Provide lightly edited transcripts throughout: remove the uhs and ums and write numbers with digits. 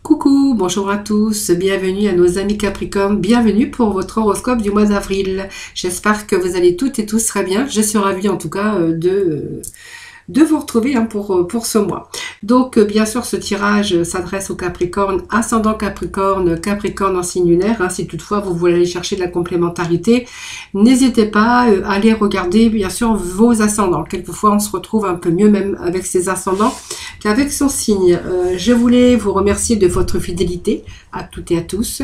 Coucou, bonjour à tous, bienvenue à nos amis Capricorne, bienvenue pour votre horoscope du mois d'avril. J'espère que vous allez toutes et tous très bien. Je suis ravie en tout cas de vous retrouver pour ce mois. Donc bien sûr ce tirage s'adresse aux Capricornes, ascendant Capricorne, Capricorne en signe lunaire. Si toutefois vous voulez aller chercher de la complémentarité, n'hésitez pas à aller regarder bien sûr vos ascendants. Quelquefois on se retrouve un peu mieux même avec ses ascendants qu'avec son signe. Je voulais vous remercier de votre fidélité à toutes et à tous.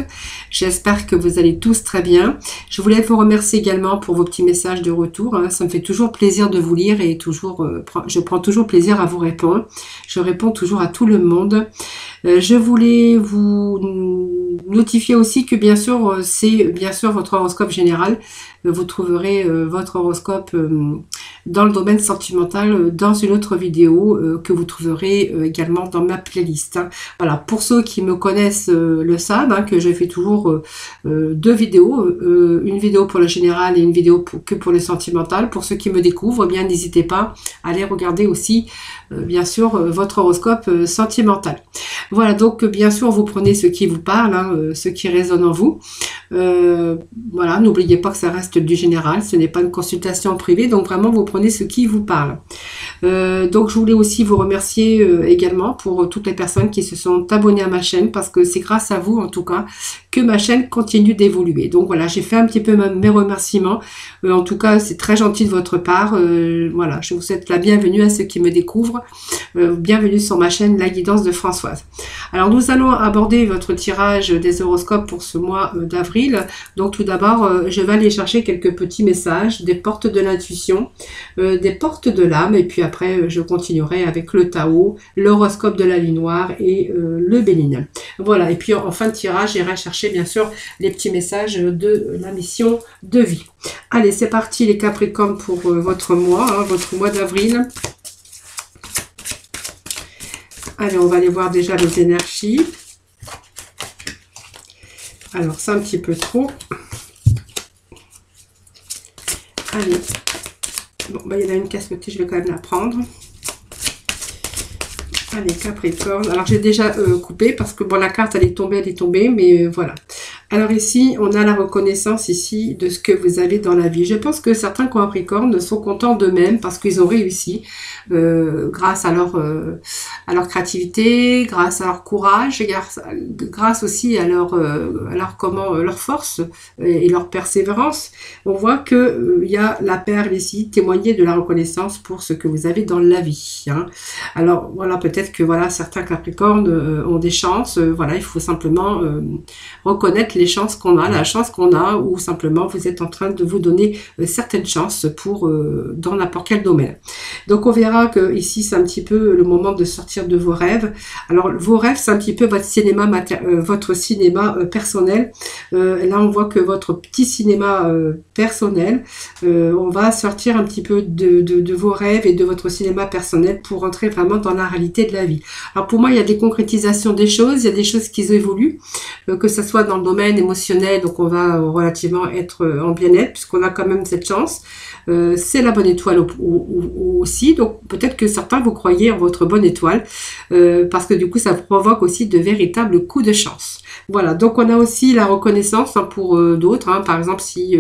J'espère que vous allez tous très bien. Je voulais vous remercier également pour vos petits messages de retour. Ça me fait toujours plaisir de vous lire et toujours je prends toujours plaisir à vous répondre. Je réponds toujours à tout le monde. Je voulais vous notifier aussi que bien sûr, c'est bien sûr votre horoscope général. Vous trouverez votre horoscope dans le domaine sentimental dans une autre vidéo que vous trouverez également dans ma playlist. Voilà, pour ceux qui me connaissent le savent, que je fais toujours deux vidéos, une vidéo pour le général et une vidéo que pour le sentimental. Pour ceux qui me découvrent, eh bien n'hésitez pas à aller regarder aussi bien sûr votre horoscope sentimental. Voilà, donc bien sûr vous prenez ce qui vous parle, ce qui résonne en vous. Voilà, n'oubliez pas que ça reste du général, ce n'est pas une consultation privée, donc vraiment vous prenez ce qui vous parle. Donc je voulais aussi vous remercier également pour toutes les personnes qui se sont abonnées à ma chaîne, parce que c'est grâce à vous en tout cas que ma chaîne continue d'évoluer. Donc voilà, j'ai fait un petit peu mes remerciements. En tout cas, c'est très gentil de votre part. Voilà, je vous souhaite la bienvenue à ceux qui me découvrent. Bienvenue sur ma chaîne La Guidance de Françoise. Alors nous allons aborder votre tirage des horoscopes pour ce mois d'avril. Donc tout d'abord, je vais aller chercher quelques petits messages, des portes de l'intuition, des portes de l'âme, et puis après je continuerai avec le Tao, l'horoscope de la Lune noire et le Béline. Voilà, et puis en fin de tirage, j'irai chercher bien sûr les petits messages de la mission de vie. Allez, c'est parti les Capricornes pour votre mois d'avril. Allez, on va aller voir déjà les énergies. Alors, c'est un petit peu trop. Allez. Bon, bah, il y en a une casse-côté, je vais quand même la prendre. Allez, Capricorne. Alors, j'ai déjà coupé parce que, bon, la carte, elle est tombée, mais voilà. Alors ici, on a la reconnaissance ici de ce que vous avez dans la vie. Je pense que certains Capricornes sont contents d'eux-mêmes parce qu'ils ont réussi grâce à leur créativité, grâce à leur courage, grâce aussi à leur force et leur persévérance. On voit que il y a la perle ici, témoigner de la reconnaissance pour ce que vous avez dans la vie. Alors voilà, peut-être que voilà certains Capricornes ont des chances. Voilà, il faut simplement reconnaître les chances qu'on a, la chance qu'on a, ou simplement vous êtes en train de vous donner certaines chances pour dans n'importe quel domaine. Donc on verra que ici c'est un petit peu le moment de sortir de vos rêves. Alors vos rêves c'est un petit peu votre cinéma personnel. Là on voit que votre petit cinéma personnel, on va sortir un petit peu de vos rêves et de votre cinéma personnel pour rentrer vraiment dans la réalité de la vie. Alors pour moi il y a des concrétisations des choses, il y a des choses qui évoluent, que ce soit dans le domaine émotionnel, donc on va relativement être en bien-être puisqu'on a quand même cette chance. C'est la bonne étoile aussi, donc peut-être que certains vous croyez en votre bonne étoile parce que du coup ça provoque aussi de véritables coups de chance. Voilà, donc on a aussi la reconnaissance pour d'autres, par exemple si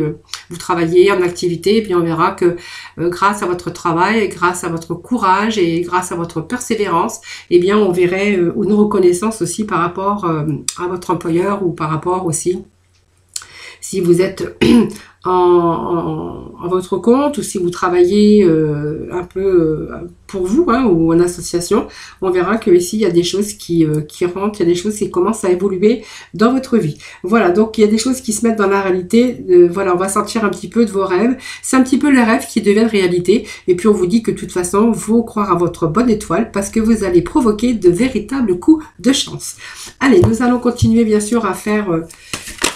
vous travaillez en activité, et bien on verra que grâce à votre travail, grâce à votre courage et grâce à votre persévérance, et bien on verrait une reconnaissance aussi par rapport à votre employeur ou par rapport aussi si vous êtes en votre compte ou si vous travaillez un peu pour vous ou en association, on verra que ici il y a des choses qui rentrent, il y a des choses qui commencent à évoluer dans votre vie. Voilà, donc il y a des choses qui se mettent dans la réalité. Voilà, on va sortir un petit peu de vos rêves. C'est un petit peu les rêves qui deviennent réalité. Et puis on vous dit que de toute façon, il faut croire à votre bonne étoile parce que vous allez provoquer de véritables coups de chance. Allez, nous allons continuer bien sûr à faire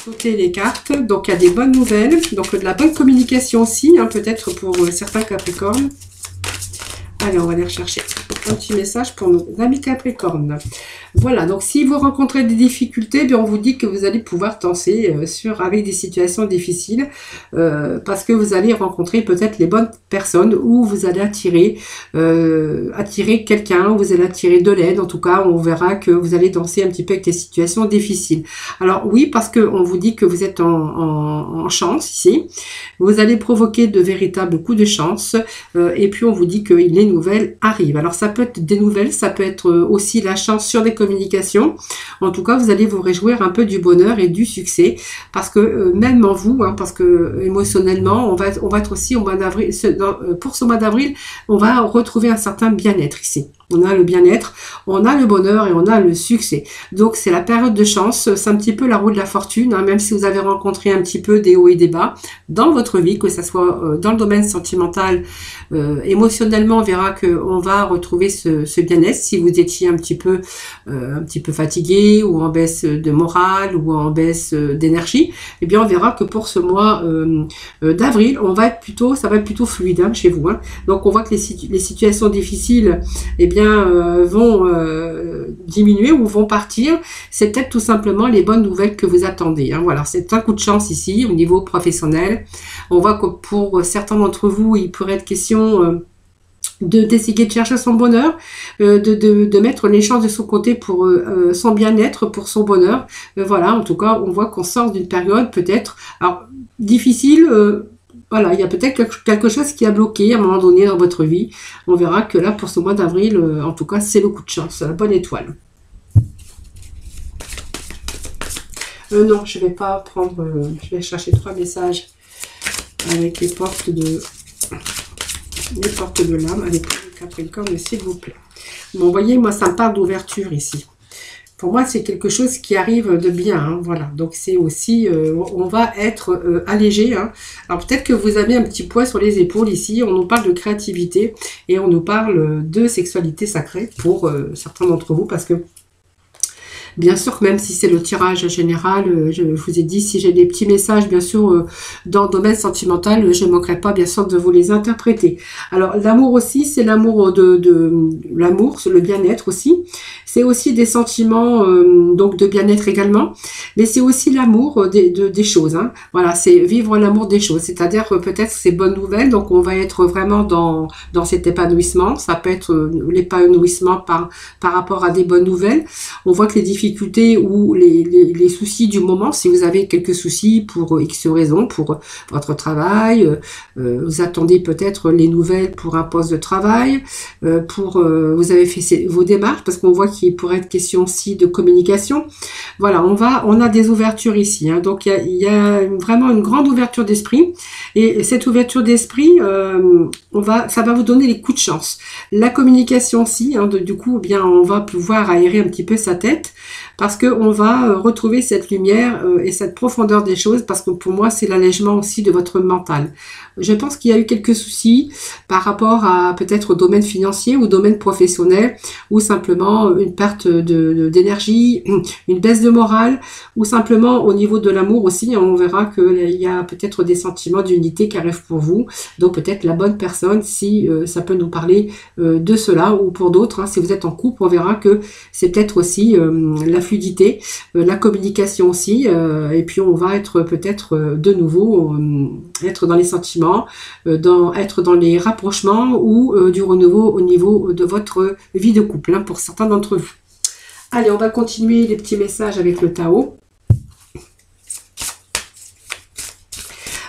sauter les cartes. Donc il y a des bonnes nouvelles, donc de la bonne communication aussi, peut-être pour certains Capricornes. Allez, on va aller rechercher. un petit message pour nos amis Capricorne. Voilà, donc si vous rencontrez des difficultés, bien on vous dit que vous allez pouvoir danser avec des situations difficiles parce que vous allez rencontrer peut-être les bonnes personnes ou vous allez attirer quelqu'un, vous allez attirer de l'aide. En tout cas, on verra que vous allez danser un petit peu avec des situations difficiles. Alors oui, parce que on vous dit que vous êtes en chance ici. Vous allez provoquer de véritables coups de chance et puis on vous dit que les nouvelles arrivent. Alors ça peut être des nouvelles, ça peut être aussi la chance sur des communications. En tout cas, vous allez vous réjouir un peu du bonheur et du succès parce que même en vous, parce que émotionnellement, on va être aussi au mois d'avril. Pour ce mois d'avril, on va retrouver un certain bien-être ici. On a le bien-être, on a le bonheur et on a le succès. Donc c'est la période de chance, c'est un petit peu la roue de la fortune, même si vous avez rencontré un petit peu des hauts et des bas dans votre vie, que ce soit dans le domaine sentimental, émotionnellement, on verra qu'on va retrouver ce bien-être. Si vous étiez un petit peu fatigué ou en baisse de morale ou en baisse d'énergie, eh bien on verra que pour ce mois d'avril, ça va être plutôt fluide chez vous. Donc on voit que les situations difficiles, eh bien vont diminuer ou vont partir. C'est peut-être tout simplement les bonnes nouvelles que vous attendez. Voilà, c'est un coup de chance ici au niveau professionnel. On voit que pour certains d'entre vous, il pourrait être question d'essayer de chercher son bonheur, de mettre les chances de son côté pour son bien-être, pour son bonheur. Voilà, en tout cas, on voit qu'on sort d'une période peut-être difficile. Voilà, il y a peut-être quelque chose qui a bloqué à un moment donné dans votre vie. On verra que là, pour ce mois d'avril, en tout cas, c'est le coup de chance, la bonne étoile. Non, je ne vais pas prendre... je vais chercher 3 messages avec les portes de l'âme, avec le Capricorne, s'il vous plaît. Bon, vous voyez, moi, ça me parle d'ouverture ici. Pour moi, c'est quelque chose qui arrive de bien, voilà. Donc, c'est aussi, on va être allégé, Alors, peut-être que vous avez un petit poids sur les épaules ici. On nous parle de créativité et on nous parle de sexualité sacrée pour certains d'entre vous, parce que bien sûr, même si c'est le tirage général, je vous ai dit, si j'ai des petits messages, bien sûr, dans le domaine sentimental, je ne manquerai pas, bien sûr, de vous les interpréter. Alors, l'amour aussi, c'est l'amour l'amour, c'est le bien-être aussi. C'est aussi des sentiments donc de bien-être également, mais c'est aussi l'amour des choses. Voilà, c'est vivre l'amour des choses, c'est-à-dire peut-être ces bonnes nouvelles. Donc, on va être vraiment dans cet épanouissement. Ça peut être l'épanouissement par rapport à des bonnes nouvelles. On voit que les difficultés ou les soucis du moment, si vous avez quelques soucis pour X raisons, pour votre travail, vous attendez peut-être les nouvelles pour un poste de travail, vous avez fait vos démarches, parce qu'on voit qu'il pourrait être question aussi de communication. Voilà, on a des ouvertures ici, donc il y a vraiment une grande ouverture d'esprit, et cette ouverture d'esprit, ça va vous donner les coups de chance. La communication aussi, du coup, eh bien, on va pouvoir aérer un petit peu sa tête, parce qu'on va retrouver cette lumière et cette profondeur des choses, parce que pour moi, c'est l'allègement aussi de votre mental. Je pense qu'il y a eu quelques soucis par rapport à peut-être au domaine financier ou au domaine professionnel, ou simplement une perte d'énergie, une baisse de morale, ou simplement au niveau de l'amour aussi. On verra qu'il y a peut-être des sentiments d'unité qui arrivent pour vous, donc peut-être la bonne personne, si ça peut nous parler de cela, ou pour d'autres, si vous êtes en couple, on verra que c'est peut-être aussi la fluidité, la communication aussi, et puis on va être peut-être de nouveau, être dans les sentiments, être dans les rapprochements ou du renouveau au niveau de votre vie de couple, pour certains d'entre vous. Allez, on va continuer les petits messages avec le Tao.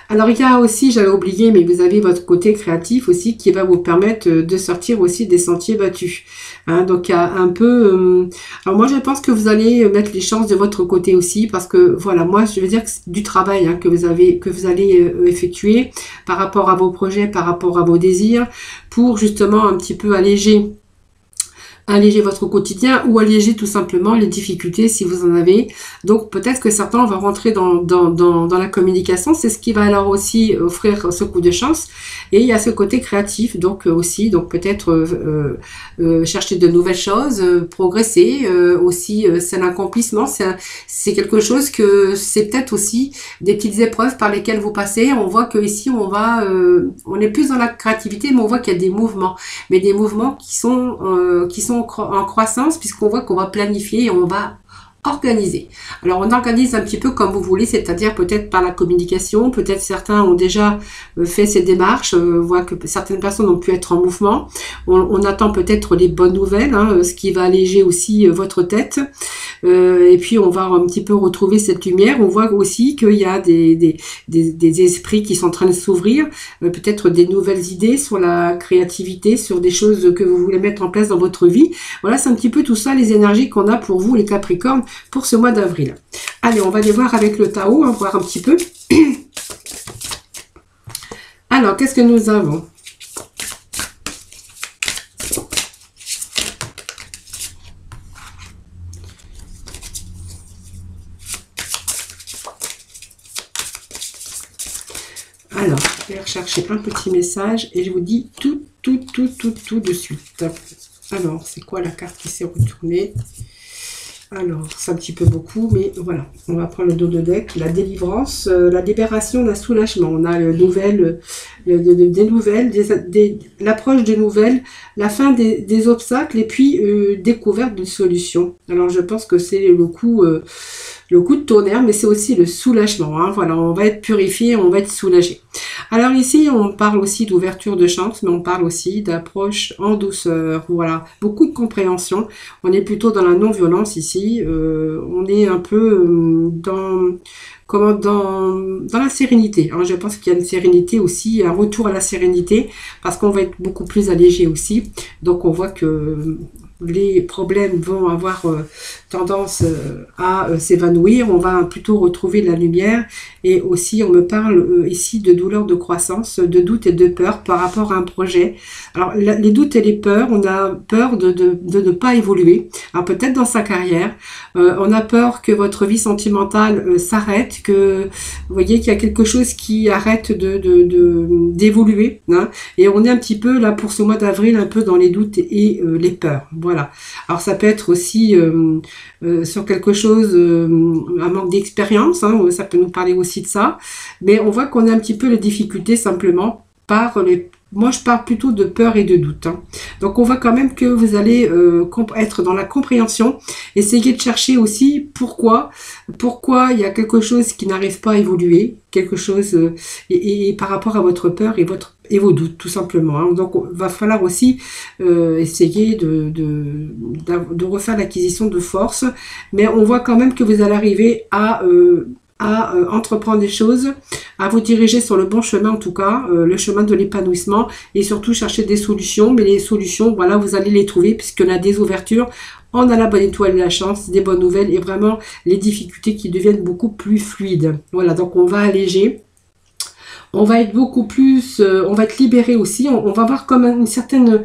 Alors, il y a aussi, j'avais oublié, mais vous avez votre côté créatif aussi qui va vous permettre de sortir aussi des sentiers battus. Donc, il y a un peu... alors, moi, je pense que vous allez mettre les chances de votre côté aussi, parce que, voilà, moi, je veux dire que c'est du travail que vous allez effectuer par rapport à vos projets, par rapport à vos désirs, pour justement un petit peu alléger alléger votre quotidien ou alléger tout simplement les difficultés si vous en avez. Donc peut-être que certains vont rentrer dans la communication, c'est ce qui va alors aussi offrir ce coup de chance. Et il y a ce côté créatif donc aussi, donc peut-être chercher de nouvelles choses, progresser aussi, c'est un accomplissement, c'est quelque chose que c'est peut-être aussi des petites épreuves par lesquelles vous passez. On voit que ici on est plus dans la créativité, mais on voit qu'il y a des mouvements, mais des mouvements qui sont en croissance, puisqu'on voit qu'on va planifier et on va organiser. Alors on organise un petit peu comme vous voulez, c'est-à-dire peut-être par la communication, peut-être certains ont déjà fait ces démarches, voit que certaines personnes ont pu être en mouvement. On attend peut-être les bonnes nouvelles, hein, ce qui va alléger aussi votre tête. Et puis on va un petit peu retrouver cette lumière. On voit aussi qu'il y a des esprits qui sont en train de s'ouvrir, peut-être des nouvelles idées sur la créativité, sur des choses que vous voulez mettre en place dans votre vie. Voilà, c'est un petit peu tout ça, les énergies qu'on a pour vous, les Capricornes, pour ce mois d'avril. Allez, on va aller voir avec le Tao, hein, voir un petit peu. Alors, qu'est-ce que nous avons? Alors, je vais rechercher un petit message et je vous dis tout de suite. Alors, c'est quoi la carte qui s'est retournée? Alors, c'est un petit peu beaucoup, mais voilà. On va prendre le dos de deck. La délivrance, la libération, le soulagement. On a des nouvelles, l'approche des nouvelles, la fin des obstacles et puis découverte d'une solution. Alors, je pense que c'est le coup de tonnerre, mais c'est aussi le soulagement. Hein. Voilà, on va être purifié, on va être soulagé. Alors ici, on parle aussi d'ouverture de chance, mais on parle aussi d'approche en douceur. Voilà, beaucoup de compréhension. On est plutôt dans la non-violence ici. On est un peu dans la sérénité. Hein. Je pense qu'il y a une sérénité aussi, un retour à la sérénité, parce qu'on va être beaucoup plus allégé aussi. Donc on voit que les problèmes vont avoir tendance à s'évanouir, on va plutôt retrouver la lumière, et aussi on me parle ici de douleur de croissance, de doute et de peur par rapport à un projet. Alors les doutes et les peurs, on a peur de ne pas évoluer, alors peut-être dans sa carrière, on a peur que votre vie sentimentale s'arrête, que vous voyez qu'il y a quelque chose qui arrête d'évoluer, hein, et on est un petit peu là pour ce mois d'avril un peu dans les doutes et les peurs. Voilà. Alors ça peut être aussi sur quelque chose, un manque d'expérience, hein, ça peut nous parler aussi de ça, mais on voit qu'on a un petit peu les difficultés simplement par moi je parle plutôt de peur et de doute. Hein. Donc on voit quand même que vous allez être dans la compréhension, essayer de chercher aussi pourquoi il y a quelque chose qui n'arrive pas à évoluer, quelque chose et par rapport à votre peur et vos doutes tout simplement. Hein. Donc il va falloir aussi essayer de refaire l'acquisition de force, mais on voit quand même que vous allez arriver à entreprendre des choses, à vous diriger sur le bon chemin en tout cas, le chemin de l'épanouissement, et surtout chercher des solutions. Mais les solutions, voilà, vous allez les trouver puisque là des ouvertures, on a la bonne étoile de la chance, des bonnes nouvelles et vraiment les difficultés qui deviennent beaucoup plus fluides. Voilà, donc on va alléger. On va être beaucoup plus, on va être libéré aussi, on va avoir comme un certain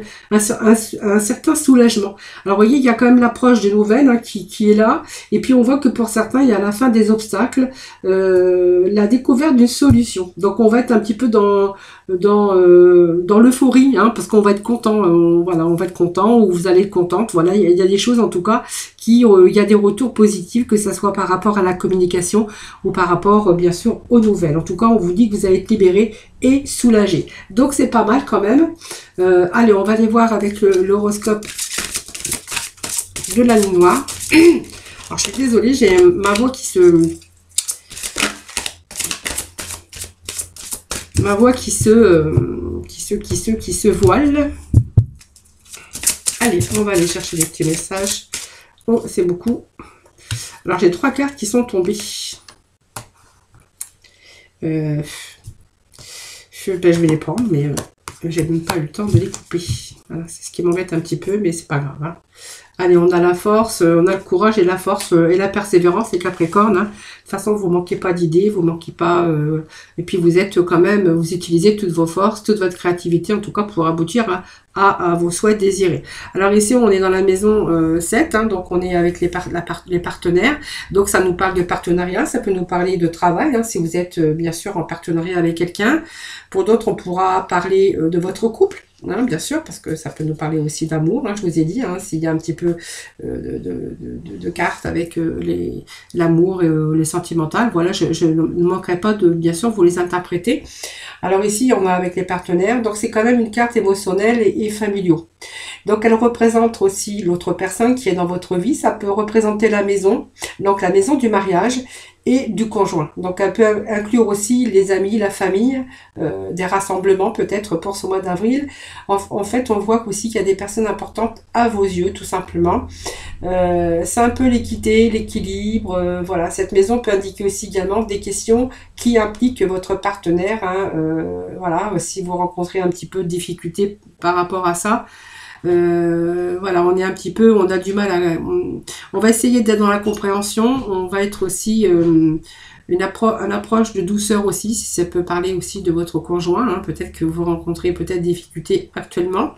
soulagement. Alors vous voyez, il y a quand même l'approche des nouvelles hein, qui est là, et puis on voit que pour certains, il y a la fin des obstacles, la découverte d'une solution. Donc on va être un petit peu dans l'euphorie, hein, parce qu'on va être content, voilà, on va être content, ou vous allez être contente, voilà, il y a des choses en tout cas il y a des retours positifs, que ce soit par rapport à la communication ou par rapport, bien sûr, aux nouvelles. En tout cas, on vous dit que vous allez être libéré et soulagé. Donc, c'est pas mal quand même. Allez, on va aller voir avec l'horoscope de la lune noire. Alors, je suis désolée, j'ai ma voix qui se voile. Allez, on va aller chercher les petits messages. Oh, c'est beaucoup. Alors, j'ai 3 cartes qui sont tombées. Je vais les prendre, mais j'ai même pas eu le temps de les couper. Voilà, c'est ce qui m'embête un petit peu, mais c'est pas grave. Hein. Allez, on a la force, on a le courage et la force et la persévérance, les Capricornes. Hein. De toute façon, vous manquez pas d'idées, vous manquez pas... et puis vous êtes quand même, vous utilisez toutes vos forces, toute votre créativité, en tout cas, pour aboutir à vos souhaits désirés. Alors ici, on est dans la maison 7, hein, donc on est avec les partenaires. Donc ça nous parle de partenariat, ça peut nous parler de travail, hein, si vous êtes bien sûr en partenariat avec quelqu'un. Pour d'autres, on pourra parler de votre couple. Hein, bien sûr, parce que ça peut nous parler aussi d'amour, hein, je vous ai dit, hein, s'il y a un petit peu de cartes avec l'amour et les sentimentales, voilà, je ne manquerai pas de, bien sûr, vous les interpréter. Alors ici, on a avec les partenaires, donc c'est quand même une carte émotionnelle et familiaux. Donc elle représente aussi l'autre personne qui est dans votre vie, ça peut représenter la maison, donc la maison du mariage, et du conjoint. Donc elle peut inclure aussi les amis, la famille, des rassemblements peut-être pour ce mois d'avril. En fait, on voit aussi qu'il y a des personnes importantes à vos yeux, tout simplement. C'est un peu l'équité, l'équilibre. Voilà, cette maison peut indiquer aussi également des questions qui impliquent votre partenaire. Hein, voilà, si vous rencontrez un petit peu de difficultés par rapport à ça. Voilà, on est un petit peu, on a du mal à... On va essayer d'être dans la compréhension, on va être aussi... une approche de douceur aussi, si ça peut parler aussi de votre conjoint, hein, peut-être que vous rencontrez peut-être des difficultés actuellement,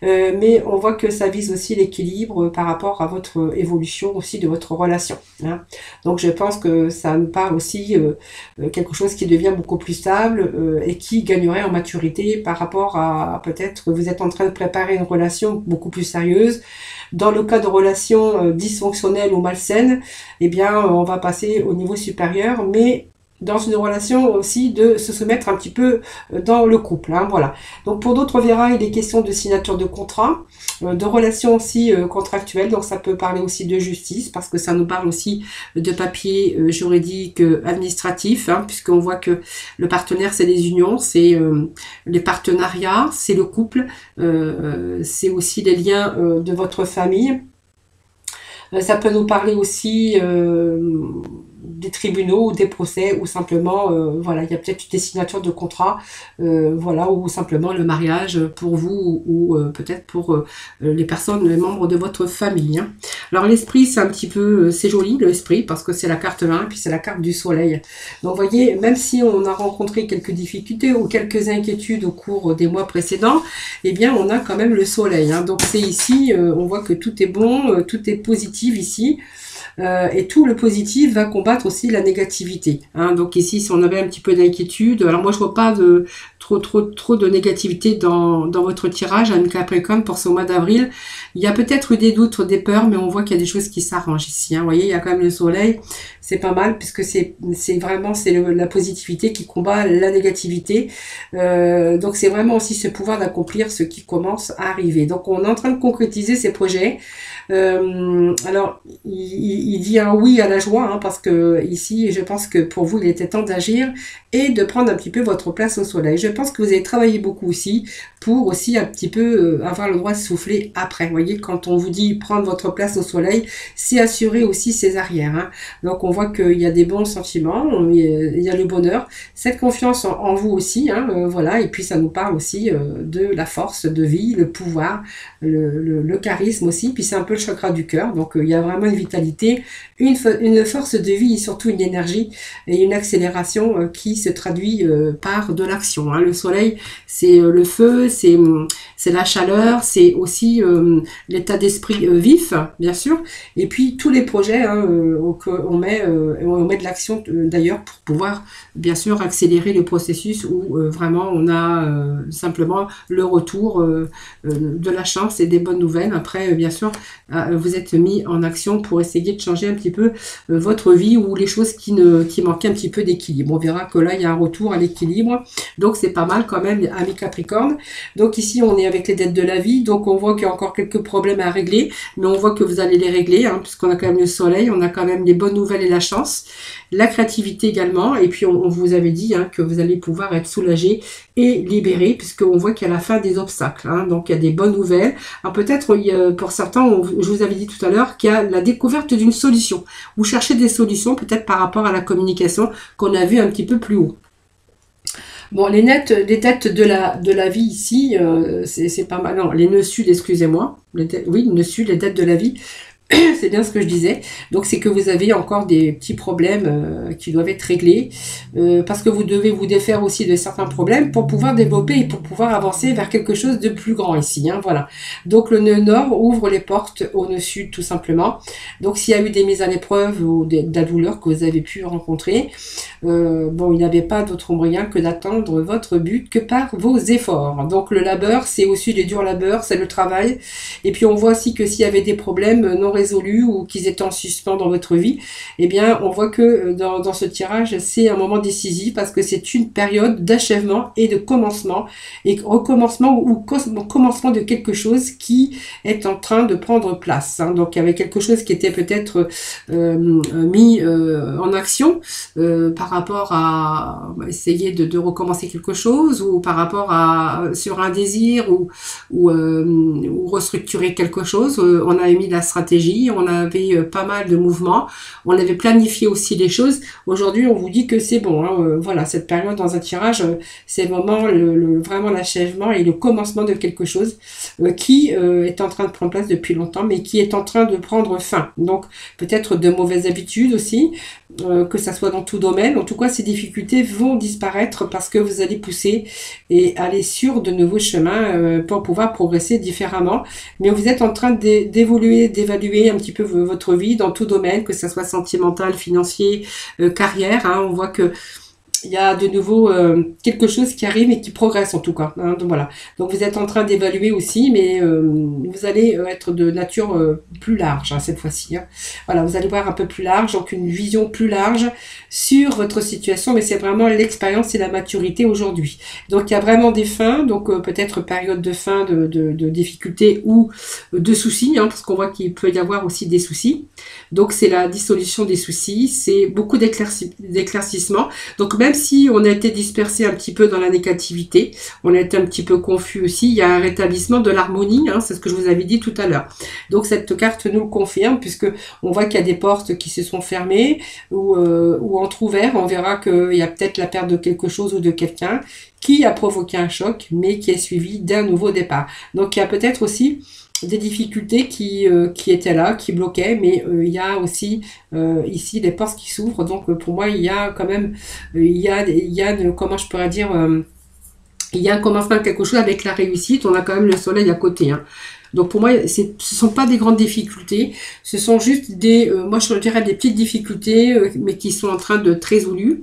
mais on voit que ça vise aussi l'équilibre par rapport à votre évolution aussi de votre relation. Hein. Donc je pense que ça nous parle aussi quelque chose qui devient beaucoup plus stable et qui gagnerait en maturité par rapport à peut-être que vous êtes en train de préparer une relation beaucoup plus sérieuse. Dans le cas de relations dysfonctionnelles ou malsaines, eh bien, on va passer au niveau supérieur, mais dans une relation aussi de se soumettre un petit peu dans le couple. Hein, voilà. Donc pour d'autres, on verra, il est question de signature de contrat, de relations aussi contractuelles. Donc ça peut parler aussi de justice, parce que ça nous parle aussi de papiers juridiques, administratifs, hein, puisqu'on voit que le partenaire, c'est les unions, c'est les partenariats, c'est le couple, c'est aussi les liens de votre famille. Ça peut nous parler aussi des tribunaux ou des procès, ou simplement, voilà, il y a peut-être des signatures de contrat, voilà, ou simplement le mariage pour vous, ou peut-être pour les personnes, les membres de votre famille. Hein. Alors l'esprit, c'est un petit peu, c'est joli l'esprit, parce que c'est la carte 1, puis c'est la carte du soleil. Donc vous voyez, même si on a rencontré quelques difficultés ou quelques inquiétudes au cours des mois précédents, eh bien on a quand même le soleil. Hein. Donc c'est ici, on voit que tout est bon, tout est positif ici. Et tout le positif va combattre aussi la négativité. Hein. Donc ici, si on avait un petit peu d'inquiétude, alors moi je vois pas de trop de négativité dans votre tirage, un Capricorne, pour ce mois d'avril. Il y a peut-être eu des doutes, des peurs, mais on voit qu'il y a des choses qui s'arrangent ici. Hein. Vous voyez, il y a quand même le soleil, c'est pas mal, puisque c'est vraiment la positivité qui combat la négativité. Donc c'est vraiment aussi ce pouvoir d'accomplir ce qui commence à arriver. Donc on est en train de concrétiser ces projets. Alors, il dit un oui à la joie, hein, parce que ici, je pense que pour vous, il était temps d'agir et de prendre un petit peu votre place au soleil. Je pense que vous avez travaillé beaucoup aussi pour aussi un petit peu avoir le droit de souffler après. Vous voyez, quand on vous dit prendre votre place au soleil, c'est assurer aussi ses arrières. Hein. Donc, on voit qu'il y a des bons sentiments, il y a le bonheur, cette confiance en vous aussi, hein, voilà. Et puis, ça nous parle aussi de la force de vie, le pouvoir, le charisme aussi. Puis, c'est un peu le chakra du cœur. Donc, il y a vraiment une vitalité, une force de vie et surtout une énergie et une accélération qui se traduit par de l'action. Hein. Le soleil, c'est le feu, c'est la chaleur, c'est aussi l'état d'esprit vif, bien sûr, et puis tous les projets hein, on met de l'action d'ailleurs pour pouvoir bien sûr accélérer le processus où vraiment on a simplement le retour de la chance et des bonnes nouvelles. Après, bien sûr, vous êtes mis en action pour essayer de changer un petit peu votre vie ou les choses qui manquaient un petit peu d'équilibre. On verra que là, il y a un retour à l'équilibre. Donc, c'est pas mal quand même, amis Capricorne. Donc, ici, on est avec les dettes de la vie. Donc, on voit qu'il y a encore quelques problèmes à régler. Mais on voit que vous allez les régler, hein, puisqu'on a quand même le soleil. On a quand même les bonnes nouvelles et la chance. La créativité également. Et puis, on vous avait dit hein, que vous allez pouvoir être soulagé et libéré, puisqu'on voit qu'il y a la fin des obstacles. Hein. Donc, il y a des bonnes nouvelles. Alors, peut-être, pour certains, je vous avais dit tout à l'heure qu'il y a la découverte d'une solution. Vous cherchez des solutions, peut-être par rapport à la communication qu'on a vu un petit peu plus haut. Bon, les têtes de la vie ici, c'est pas mal. Non, les nœuds sud, excusez-moi. Oui, nœuds sud, les têtes de la vie. C'est bien ce que je disais. Donc, c'est que vous avez encore des petits problèmes qui doivent être réglés parce que vous devez vous défaire aussi de certains problèmes pour pouvoir développer et pour pouvoir avancer vers quelque chose de plus grand ici. Hein, voilà. Donc, le nœud nord ouvre les portes au nœud sud, tout simplement. Donc, s'il y a eu des mises à l'épreuve ou de la douleur que vous avez pu rencontrer, bon, il n'y avait pas d'autre moyen que d'attendre votre but que par vos efforts. Donc, le labeur, c'est aussi les durs labeurs, c'est le travail. Et puis, on voit aussi que s'il y avait des problèmes non résolus ou qu'ils étaient en suspens dans votre vie, eh bien, on voit que dans ce tirage, c'est un moment décisif parce que c'est une période d'achèvement et de commencement et recommencement ou commencement de quelque chose qui est en train de prendre place. Hein. Donc, il y avait quelque chose qui était peut-être mis en action par rapport à essayer de recommencer quelque chose ou par rapport à sur un désir ou restructurer quelque chose. On a mis la stratégie, on avait pas mal de mouvements, on avait planifié aussi les choses. Aujourd'hui, on vous dit que c'est bon. Hein, voilà, cette période dans un tirage, c'est vraiment vraiment l'achèvement et le commencement de quelque chose qui est en train de prendre place depuis longtemps, mais qui est en train de prendre fin. Donc, peut-être de mauvaises habitudes aussi, que ça soit dans tout domaine. En tout cas, ces difficultés vont disparaître parce que vous allez pousser et aller sur de nouveaux chemins pour pouvoir progresser différemment. Mais vous êtes en train d'évoluer, d'évaluer un petit peu votre vie dans tout domaine, que ça soit sentimental, financier, carrière. Hein. On voit que il y a de nouveau quelque chose qui arrive et qui progresse en tout cas. Hein, donc voilà. Donc vous êtes en train d'évaluer aussi, mais vous allez être de nature plus large hein, cette fois-ci. Hein. Voilà, vous allez voir un peu plus large, donc une vision plus large sur votre situation, mais c'est vraiment l'expérience et la maturité aujourd'hui. Donc il y a vraiment des fins, donc peut-être période de fin de difficultés ou de soucis, hein, parce qu'on voit qu'il peut y avoir aussi des soucis. Donc c'est la dissolution des soucis, c'est beaucoup d'éclaircissement. Donc même si on a été dispersé un petit peu dans la négativité, on a été un petit peu confus aussi, il y a un rétablissement de l'harmonie, hein, c'est ce que je vous avais dit tout à l'heure. Donc cette carte nous le confirme, puisque on voit qu'il y a des portes qui se sont fermées ou entrouvertes. On verra qu'il y a peut-être la perte de quelque chose ou de quelqu'un qui a provoqué un choc, mais qui est suivi d'un nouveau départ. Donc il y a peut-être aussi des difficultés qui étaient là, qui bloquaient, mais il y a aussi ici des portes qui s'ouvrent. Donc pour moi, il y a quand même, comment je pourrais dire, il y a un commencement de quelque chose avec la réussite. On a quand même le soleil à côté. Hein. Donc pour moi, ce ne sont pas des grandes difficultés, ce sont juste des, moi je dirais des petites difficultés, mais qui sont en train d'être résolues.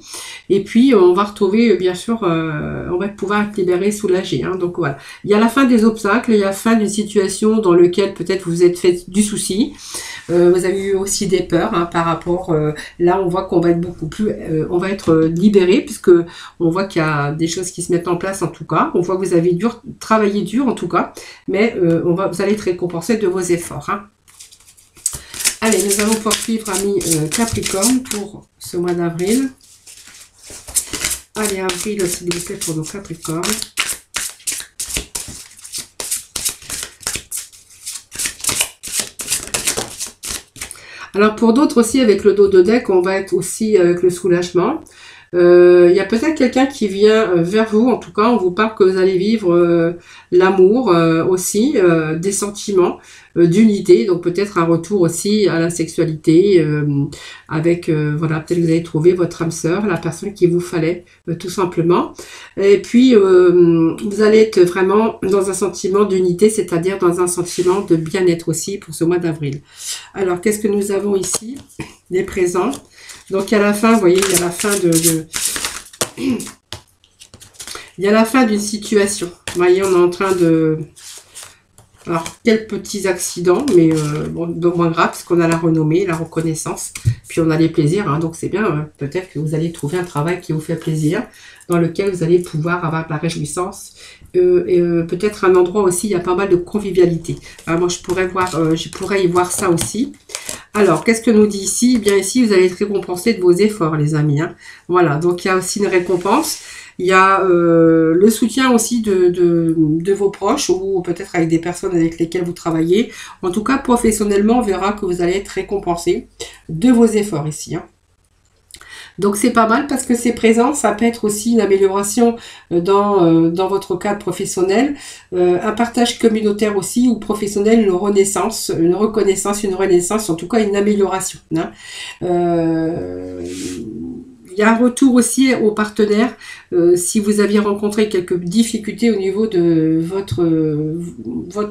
Et puis on va retrouver, bien sûr, on va pouvoir être libéré, soulagé. Hein. Donc voilà, il y a la fin des obstacles, il y a la fin d'une situation dans laquelle peut-être vous êtes fait du souci. Vous avez eu aussi des peurs hein, par rapport. Là, on voit qu'on va être beaucoup plus, on va être libéré puisque on voit qu'il y a des choses qui se mettent en place en tout cas. On voit que vous avez travaillé dur en tout cas, mais vous allez être récompensé de vos efforts. Hein. Allez, nous allons poursuivre, amis Capricorne, pour ce mois d'avril. Allez, avril, s'il vous plaît, pour nos Capricornes. Alors, pour d'autres aussi, avec le dos de deck, on va être aussi avec le soulagement. Il y a peut-être quelqu'un qui vient vers vous, en tout cas on vous parle que vous allez vivre l'amour aussi, des sentiments, d'unité, donc peut-être un retour aussi à la sexualité, avec, voilà, peut-être que vous allez trouver votre âme sœur, la personne qu'il vous fallait, tout simplement. Et puis vous allez être vraiment dans un sentiment d'unité, c'est-à-dire dans un sentiment de bien-être aussi pour ce mois d'avril. Alors qu'est-ce que nous avons ici? Des présents. Donc, à la fin, vous voyez, il y a la fin il y a la fin d'une situation. Vous voyez, on est en train de... Alors, quels petits accidents, mais bon, de moins grave, parce qu'on a la renommée, la reconnaissance, puis on a les plaisirs. Hein, donc, c'est bien, peut-être que vous allez trouver un travail qui vous fait plaisir, dans lequel vous allez pouvoir avoir de la réjouissance. Et peut-être un endroit aussi, il y a pas mal de convivialité. Alors, moi, je pourrais y voir ça aussi. Alors, qu'est-ce que nous dit ici? Eh bien, ici, vous allez être récompensé de vos efforts, les amis. Hein. Voilà, donc il y a aussi une récompense. Il y a le soutien aussi de vos proches ou peut-être avec des personnes avec lesquelles vous travaillez. En tout cas, professionnellement, on verra que vous allez être récompensé de vos efforts ici. Hein. Donc c'est pas mal parce que c'est présent, ça peut être aussi une amélioration dans votre cadre professionnel, un partage communautaire aussi ou professionnel, une renaissance, une reconnaissance, une renaissance, en tout cas une amélioration. Hein. Il y a un retour aussi aux partenaires. Si vous aviez rencontré quelques difficultés au niveau de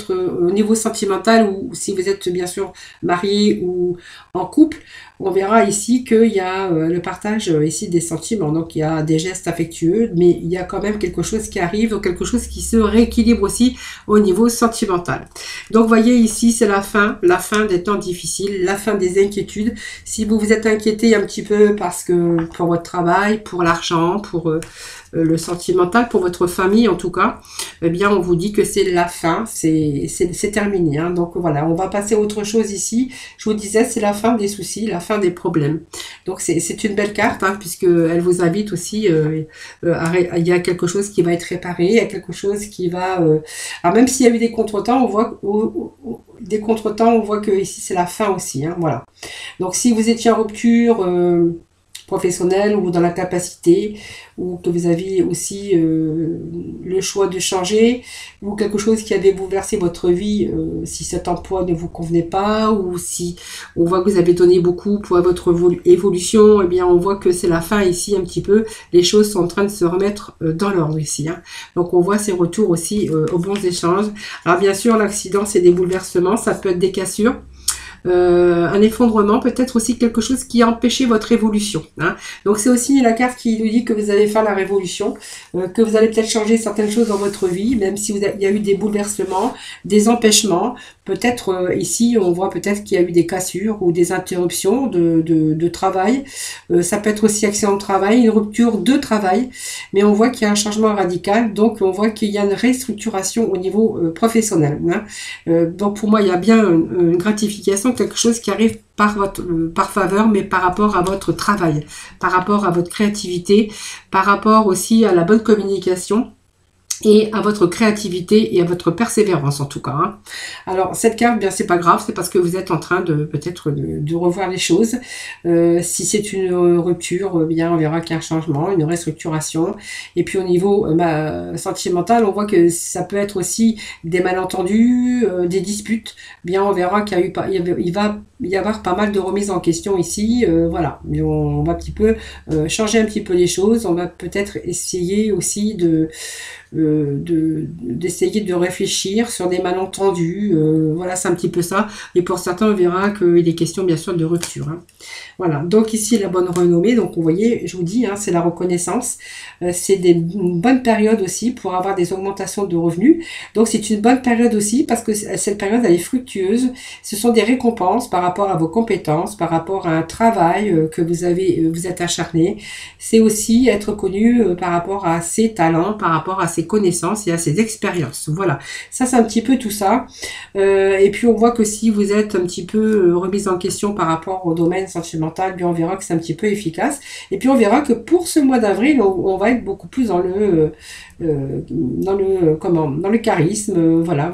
au niveau sentimental, ou si vous êtes bien sûr marié ou en couple, on verra ici qu'il y a le partage ici des sentiments. Donc il y a des gestes affectueux, mais il y a quand même quelque chose qui arrive, quelque chose qui se rééquilibre aussi au niveau sentimental. Donc vous voyez ici, c'est la fin des temps difficiles, la fin des inquiétudes. Si vous vous êtes inquiété un petit peu parce que pour votre travail, pour l'argent, pour le sentimental, pour votre famille en tout cas, eh bien on vous dit que c'est la fin, c'est terminé. Hein. Donc voilà, on va passer à autre chose ici. Je vous disais, c'est la fin des soucis, la fin des problèmes. Donc c'est une belle carte, hein, puisqu'elle vous invite aussi, il y a quelque chose qui va être réparé, il y a quelque chose qui va... alors même s'il y a eu des contretemps, on voit... on voit que ici c'est la fin aussi. Hein, voilà. Donc si vous étiez en rupture... professionnel ou dans la capacité, ou que vous aviez aussi le choix de changer, ou quelque chose qui avait bouleversé votre vie, si cet emploi ne vous convenait pas, ou si on voit que vous avez donné beaucoup pour votre évolution, eh bien on voit que c'est la fin ici un petit peu, les choses sont en train de se remettre dans l'ordre ici. Hein. Donc on voit ces retours aussi aux bons échanges. Alors bien sûr l'accident c'est des bouleversements, ça peut être des cassures. Un effondrement, peut-être aussi quelque chose qui a empêché votre évolution. Hein. Donc c'est aussi la carte qui nous dit que vous allez faire la révolution, que vous allez peut-être changer certaines choses dans votre vie, même si il y a eu des bouleversements, des empêchements. Peut-être ici, on voit peut-être qu'il y a eu des cassures ou des interruptions de travail. Ça peut être aussi accident de travail, une rupture de travail, mais on voit qu'il y a un changement radical, donc on voit qu'il y a une restructuration au niveau professionnel. Hein. Donc pour moi, il y a bien une gratification, quelque chose qui arrive par faveur, mais par rapport à votre travail, par rapport à votre créativité, par rapport aussi à la bonne communication et à votre créativité et à votre persévérance en tout cas. Hein. Alors cette carte, bien c'est pas grave, c'est parce que vous êtes en train de peut-être de revoir les choses. Si c'est une rupture, bien on verra qu'il y a un changement, une restructuration. Et puis au niveau sentimental, on voit que ça peut être aussi des malentendus, des disputes. Bien on verra qu'il y a eu il va y avoir pas mal de remises en question ici. Voilà, on va un petit peu changer un petit peu les choses. On va peut-être essayer aussi d'essayer de réfléchir sur des malentendus, voilà c'est un petit peu ça, et pour certains on verra qu'il est question bien sûr de rupture. Hein. Voilà, donc ici la bonne renommée, donc vous voyez, je vous dis, hein, c'est la reconnaissance, c'est une bonne période aussi pour avoir des augmentations de revenus, donc c'est une bonne période aussi parce que cette période elle est fructueuse, ce sont des récompenses par rapport à vos compétences, par rapport à un travail que vous êtes acharné, c'est aussi être connu par rapport à ses talents, par rapport à ses connaissances et à ses expériences. Voilà, ça c'est un petit peu tout ça. Et puis on voit que si vous êtes un petit peu remise en question par rapport au domaine sentimental, bien on verra que c'est un petit peu efficace. Et puis on verra que pour ce mois d'avril, on va être beaucoup plus dans le charisme. Voilà,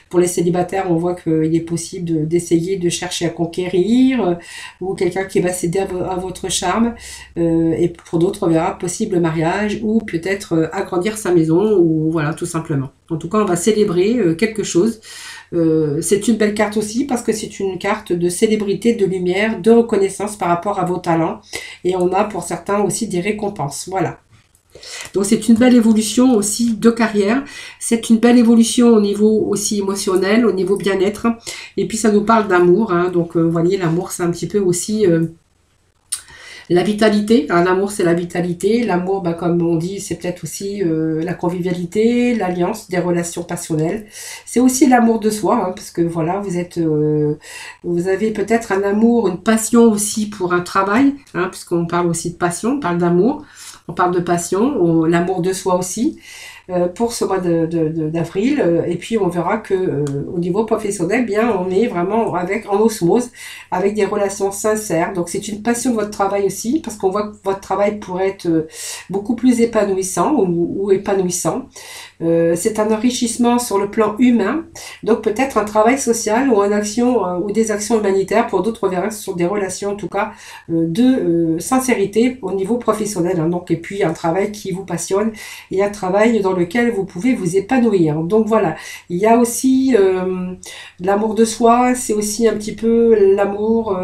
pour les célibataires, on voit qu'il est possible d'essayer de chercher à conquérir ou quelqu'un qui va céder à votre charme. Et pour d'autres, on verra possible mariage ou peut-être agrandir sa maison ou voilà tout simplement. En tout cas, on va célébrer quelque chose. C'est une belle carte aussi parce que c'est une carte de célébrité, de lumière, de reconnaissance par rapport à vos talents. Et on a pour certains aussi des récompenses. Voilà. Donc c'est une belle évolution aussi de carrière, c'est une belle évolution au niveau aussi émotionnel, au niveau bien-être, et puis ça nous parle d'amour, hein. Donc vous voyez l'amour c'est un petit peu aussi la vitalité, hein. L'amour c'est la vitalité, l'amour bah, comme on dit c'est peut-être aussi la convivialité, l'alliance, des relations passionnelles, c'est aussi l'amour de soi, hein, parce que voilà vous avez peut-être un amour, une passion aussi pour un travail, hein, puisqu'on parle aussi de passion, on parle d'amour. On parle de passion, l'amour de soi aussi. pour ce mois d'avril. Et puis on verra que au niveau professionnel, bien, on est vraiment en osmose, avec des relations sincères. Donc c'est une passion de votre travail aussi, parce qu'on voit que votre travail pourrait être beaucoup plus épanouissant ou épanouissant. C'est un enrichissement sur le plan humain, donc peut-être un travail social ou une action ou des actions humanitaires. Pour d'autres, on verra que ce sont des relations en tout cas de sincérité au niveau professionnel, hein. Donc, et puis un travail qui vous passionne et un travail dans lequel vous pouvez vous épanouir. Donc voilà, il y a aussi l'amour de soi, c'est aussi un petit peu l'amour,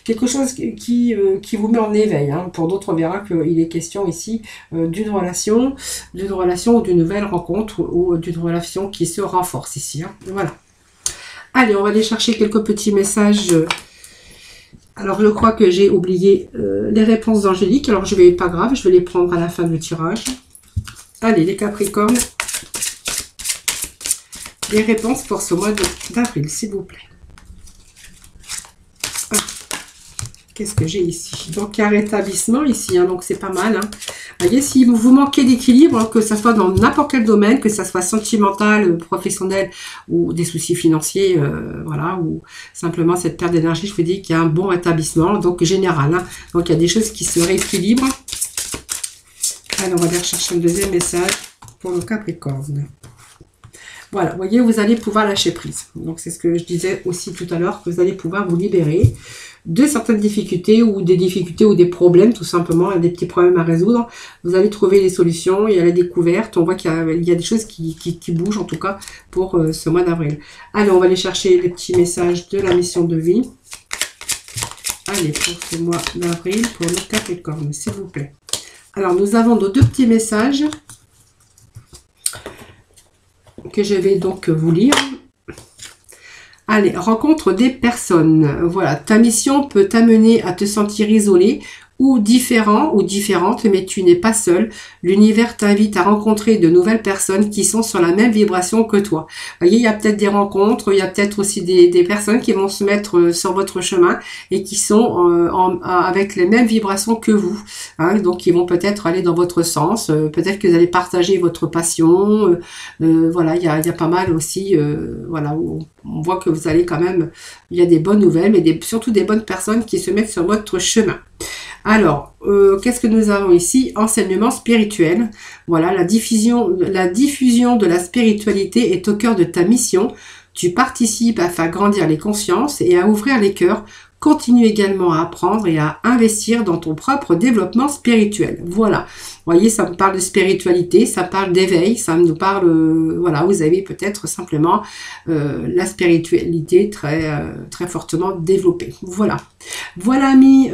quelque chose qui vous met en éveil, hein. Pour d'autres, on verra qu'il est question ici d'une relation ou d'une nouvelle rencontre ou d'une relation qui se renforce ici, hein. Voilà. Allez, on va aller chercher quelques petits messages. Alors, je crois que j'ai oublié les réponses d'Angélique. Alors, pas grave, je vais les prendre à la fin du tirage. Allez, les Capricornes. Les réponses pour ce mois d'avril, s'il vous plaît. Ah, qu'est-ce que j'ai ici? Donc, il y a un rétablissement ici, hein, donc c'est pas mal, hein. Voyez, si vous manquez d'équilibre, hein, que ce soit dans n'importe quel domaine, que ce soit sentimental, professionnel ou des soucis financiers, voilà, ou simplement cette perte d'énergie, je vous dis qu'il y a un bon rétablissement, donc général, hein. Donc il y a des choses qui se rééquilibrent. Alors on va aller rechercher un deuxième message pour le Capricorne. Voilà, vous voyez, vous allez pouvoir lâcher prise. Donc c'est ce que je disais aussi tout à l'heure, que vous allez pouvoir vous libérer de certaines difficultés ou des problèmes, tout simplement, des petits problèmes à résoudre. Vous allez trouver les solutions et à la découverte. On voit qu'il y a des choses qui bougent, en tout cas, pour ce mois d'avril. Allez, on va aller chercher les petits messages de la mission de vie. Allez, pour ce mois d'avril, pour le Capricorne, s'il vous plaît. Alors, nous avons nos deux petits messages que je vais donc vous lire. Allez, rencontre des personnes. Voilà, ta mission peut t'amener à te sentir isolé ou différent ou différente, mais tu n'es pas seul. L'univers t'invite à rencontrer de nouvelles personnes qui sont sur la même vibration que toi. Vous voyez, il y a peut-être des rencontres, il y a peut-être aussi des personnes qui vont se mettre sur votre chemin et qui sont avec les mêmes vibrations que vous, hein. Donc, ils vont peut-être aller dans votre sens. Peut-être que vous allez partager votre passion. Voilà, il y a pas mal aussi, voilà, où on voit que vous allez quand même, il y a des bonnes nouvelles, mais surtout des bonnes personnes qui se mettent sur votre chemin. Alors, qu'est-ce que nous avons ici? Enseignement spirituel. Voilà, la diffusion de la spiritualité est au cœur de ta mission. Tu participes à faire grandir les consciences et à ouvrir les cœurs. Continue également à apprendre et à investir dans ton propre développement spirituel. Voilà. Vous voyez, ça me parle de spiritualité, ça parle d'éveil, ça nous parle, voilà, vous avez peut-être simplement la spiritualité très fortement développée. Voilà. Voilà, amis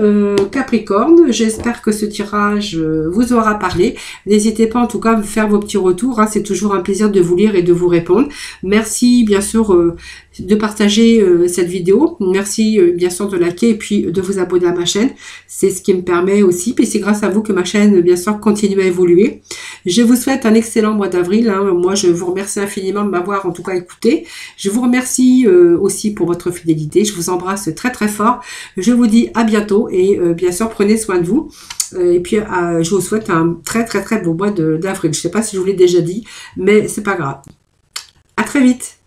Capricorne, j'espère que ce tirage vous aura parlé. N'hésitez pas en tout cas à me faire vos petits retours, hein, c'est toujours un plaisir de vous lire et de vous répondre. Merci bien sûr de partager cette vidéo, merci bien sûr de liker et puis de vous abonner à ma chaîne, c'est ce qui me permet aussi, puis c'est grâce à vous que ma chaîne bien sûr continue à évoluer. Je vous souhaite un excellent mois d'avril, hein. Moi je vous remercie infiniment de m'avoir en tout cas écouté, je vous remercie aussi pour votre fidélité, je vous embrasse très très fort, je vous dis à bientôt et bien sûr prenez soin de vous. Et puis je vous souhaite un très beau mois d'avril. Je ne sais pas si je vous l'ai déjà dit, mais c'est pas grave. À très vite.